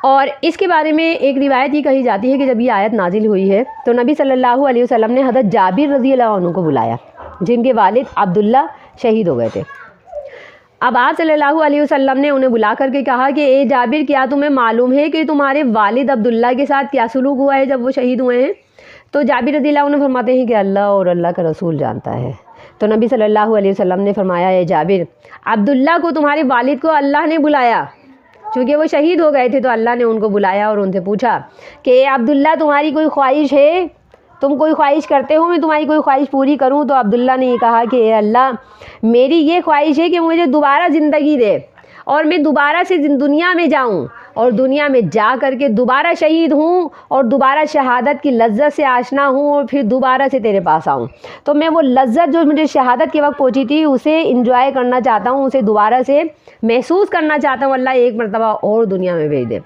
اور اس کے بارے میں ایک روایت یہ کہی جاتی ہے کہ جب یہ آیت نازل ہوئی ہے تو نبی صلی اللہ علیہ وسلم نے حضرت جابر رضی اللہ عنہ کو بلایا، جن کے والد عبداللہ شہید ہو گئے تھے۔ اب آپ صلی اللہ علیہ وسلم نے انہیں بلا کر کے کہا کہ اے جابر، کیا تمہیں معلوم ہے کہ تمہارے والد عبداللہ کے ساتھ کیا سلوک ہوا ہے جب وہ شہید ہوئے ہیں؟ تو جابر رضی اللہ عنہ فرماتے ہیں کہ اللہ اور اللہ کا رسول جانتا ہے۔ تو نبی صلی اللہ علیہ وسلم نے فرمایا، اے جابر، عبداللہ کو تمہارے والد کو اللہ نے بلایا، چونکہ وہ شہید ہو گئے تھے تو اللہ نے ان کو بلایا اور ان سے پوچھا کہ اے عبداللہ، تمہاری کوئی خواہش ہے؟ تم کوئی خواہش کرتے ہو میں تمہاری کوئی خواہش پوری کروں؟ تو عبداللہ نے یہ کہا کہ اے اللہ، میری یہ خواہش ہے کہ مجھے دوبارہ زندگی دے اور میں دوبارہ سے دنیا میں جاؤں اور دنیا میں جا کر کے دوبارہ شہید ہوں اور دوبارہ شہادت کی لذت سے آشنا ہوں اور پھر دوبارہ سے تیرے پاس آؤں۔ تو میں وہ لذت جو مجھے شہادت کے وقت پہنچی تھی اسے انجوائے کرنا چاہتا ہوں، اسے دوبارہ سے محسوس کرنا چاہتا ہوں۔ اللہ ایک مرتبہ اور دنیا میں بھیج دے۔